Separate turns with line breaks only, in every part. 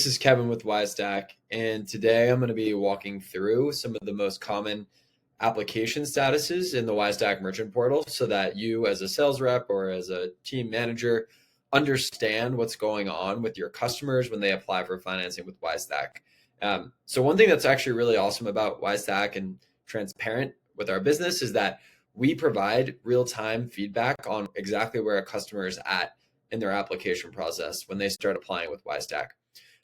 this is Kevin with WiseStack, and today I'm going to be walking through some of the most common application statuses in the WiseStack merchant portal so that you as a sales rep or as a team manager understand what's going on with your customers when they apply for financing with WiseStack. So one thing that's actually really awesome about WiseStack and transparent with our business is that we provide real-time feedback on exactly where a customer is at in their application process when they start applying with WiseStack.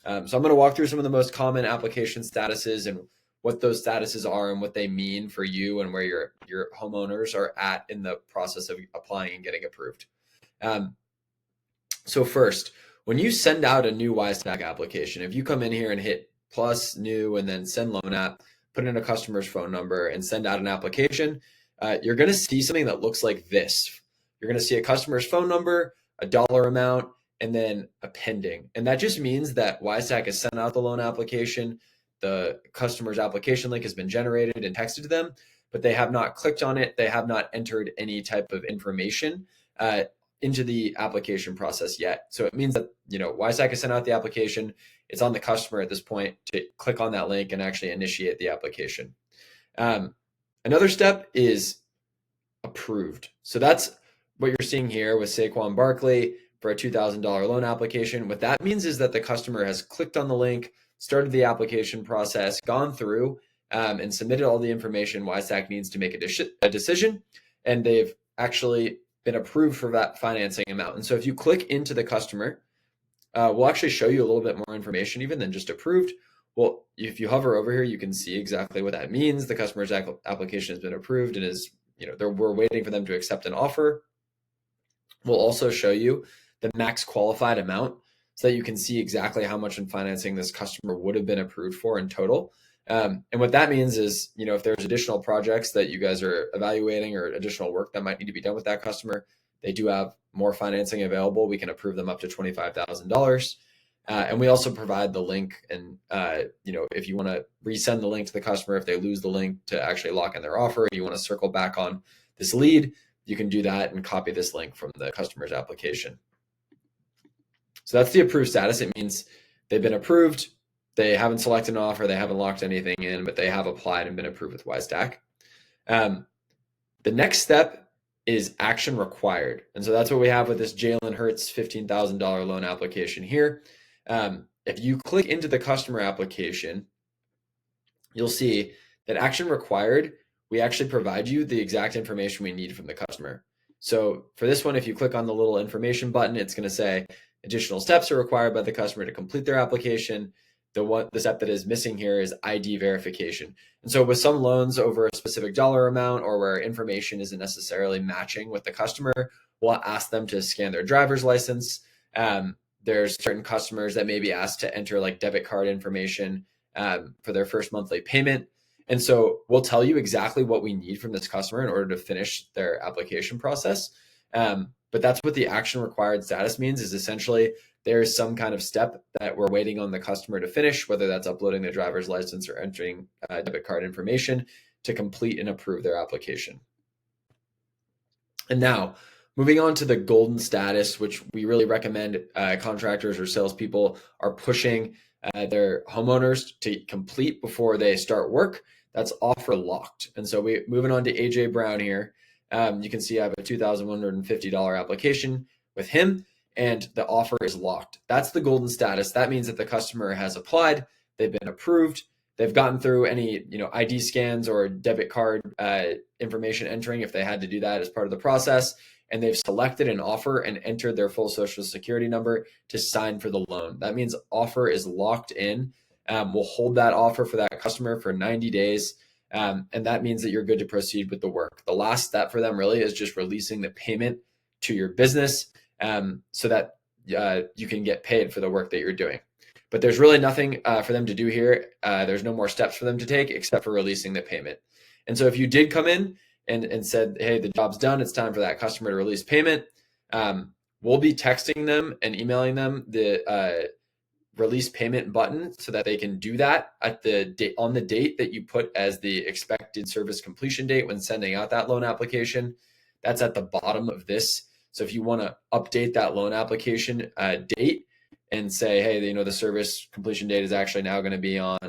So I'm going to walk through some of the most common application statuses and what those statuses are and what they mean for you and where your homeowners are at in the process of applying and getting approved. So first, when you send out a new WiseStack application, if you come in here and hit plus new and then send loan app, put in a customer's phone number and send out an application, you're going to see something that looks like this. You're going to see a customer's phone number, a dollar amount, and then a pending. And that just means that WiseStack has sent out the loan application. The customer's application link has been generated and texted to them, but they have not clicked on it. They have not entered any type of information into the application process yet. So it means that, WiseStack has sent out the application. It's on the customer at this point to click on that link and actually initiate the application. Another step is approved. So that's what you're seeing here with Saquon Barkley for a $2,000 loan application. What that means is that the customer has clicked on the link, started the application process, gone through and submitted all the information WiseStack needs to make a decision, and they've actually been approved for that financing amount. And so if you click into the customer, we'll actually show you a little bit more information even than just approved. Well, if you hover over here, you can see exactly what that means. The customer's application has been approved and is, we're waiting for them to accept an offer. We'll also show you the max qualified amount so that you can see exactly how much in financing this customer would have been approved for in total. And what that means is, if there's additional projects that you guys are evaluating or additional work that might need to be done with that customer, they do have more financing available. We can approve them up to $25,000. And we also provide the link. And, if you want to resend the link to the customer, if they lose the link to actually lock in their offer, you want to circle back on this lead, you can do that and copy this link from the customer's application. So that's the approved status. It means they've been approved. They haven't selected an offer. They haven't locked anything in, but they have applied and been approved with WiseStack. The next step is action required. And so that's what we have with this Jalen Hurts $15,000 loan application here. If you click into the customer application, you'll see that action required, we actually provide you the exact information we need from the customer. So for this one, if you click on the little information button, it's going to say additional steps are required by the customer to complete their application. The step that is missing here is ID verification. And so with some loans over a specific dollar amount or where information isn't necessarily matching with the customer, we'll ask them to scan their driver's license. There's certain customers that may be asked to enter like debit card information for their first monthly payment. And so we'll tell you exactly what we need from this customer in order to finish their application process. But that's what the action required status means, is essentially there's some kind of step that we're waiting on the customer to finish, whether that's uploading their driver's license or entering debit card information to complete and approve their application. And now moving on to the golden status, which we really recommend contractors or salespeople are pushing their homeowners to complete before they start work. That's offer locked. And so we moving on to AJ Brown here. You can see I have a $2,150 application with him, and the offer is locked. That's the golden status. That means that the customer has applied, they've been approved, they've gotten through any ID scans or debit card information entering if they had to do that as part of the process, and they've selected an offer and entered their full social security number to sign for the loan. That means offer is locked in. We'll hold that offer for that customer for 90 days. And that means that you're good to proceed with the work. The last step for them really is just releasing the payment to your business so that you can get paid for the work that you're doing. But there's really nothing for them to do here. There's no more steps for them to take except for releasing the payment. And so if you did come in and said, hey, the job's done, it's time for that customer to release payment, we'll be texting them and emailing them the release payment button so that they can do that at on the date that you put as the expected service completion date when sending out that loan application. That's at the bottom of this. So if you want to update that loan application date, and say, hey, the service completion date is actually now going to be on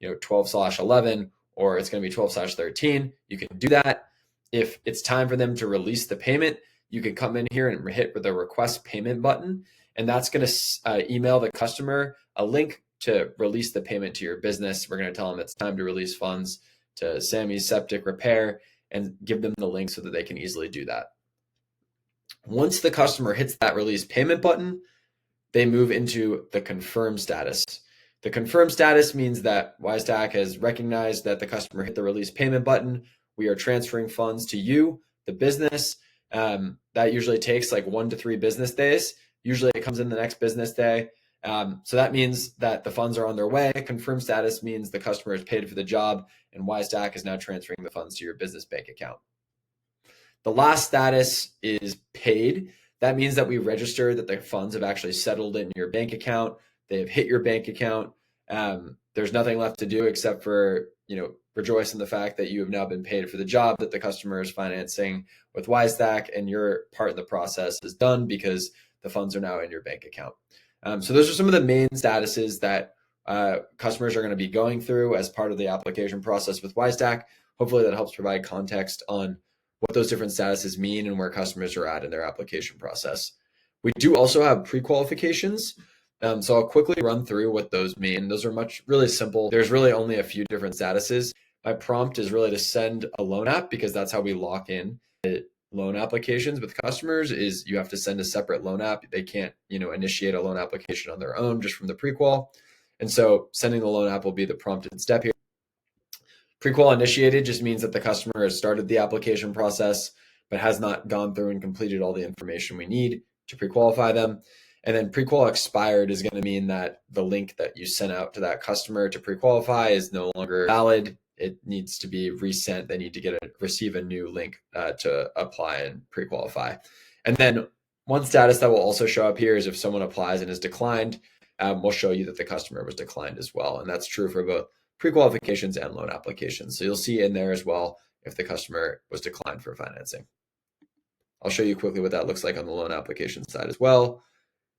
12/11, or it's going to be 12/13. You can do that. If it's time for them to release the payment, you can come in here and hit with the request payment button, and that's going to email the customer a link to release the payment to your business. We're going to tell them it's time to release funds to Sammy's Septic Repair and give them the link so that they can easily do that. Once the customer hits that release payment button, they move into the confirm status. The confirm status means that Wisetack has recognized that the customer hit the release payment button. We are transferring funds to you, the business. That usually takes like 1 to 3 business days. Usually it comes in the next business day. So that means that the funds are on their way. Confirm status means the customer is paid for the job, and Wisetack is now transferring the funds to your business bank account. The last status is paid. That means that we register that the funds have actually settled in your bank account. They have hit your bank account. There's nothing left to do except for, rejoice in the fact that you have now been paid for the job that the customer is financing with Wisetack, and your part in the process is done because the funds are now in your bank account. So those are some of the main statuses that customers are going to be going through as part of the application process with Wisetack. Hopefully that helps provide context on what those different statuses mean and where customers are at in their application process. We do also have pre-qualifications. So I'll quickly run through what those mean. Those are really simple. There's really only a few different statuses. My prompt is really to send a loan app, because that's how we lock in loan applications with customers. Is you have to send a separate loan app. They can't, initiate a loan application on their own just from the pre-qual. And so sending the loan app will be the prompted step here. Pre-qual initiated just means that the customer has started the application process, but has not gone through and completed all the information we need to pre-qualify them. And then pre-qual expired is going to mean that the link that you sent out to that customer to pre-qualify is no longer valid. It needs to be resent. They need to receive a new link to apply and pre-qualify. And then one status that will also show up here is if someone applies and is declined, we'll show you that the customer was declined as well. And that's true for both pre-qualifications and loan applications. So you'll see in there as well if the customer was declined for financing. I'll show you quickly what that looks like on the loan application side as well.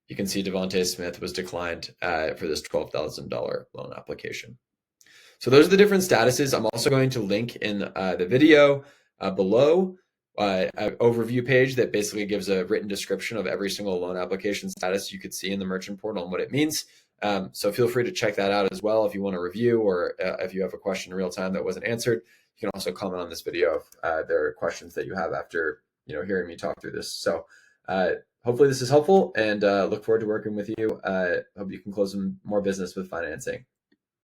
You can see Devontae Smith was declined for this $12,000 loan application. So those are the different statuses. I'm also going to link in the video below an overview page that basically gives a written description of every single loan application status you could see in the merchant portal and what it means. So feel free to check that out as well if you want to review, or if you have a question in real time that wasn't answered. You can also comment on this video if there are questions that you have after hearing me talk through this. So hopefully this is helpful, and look forward to working with you. Hope you can close some more business with financing.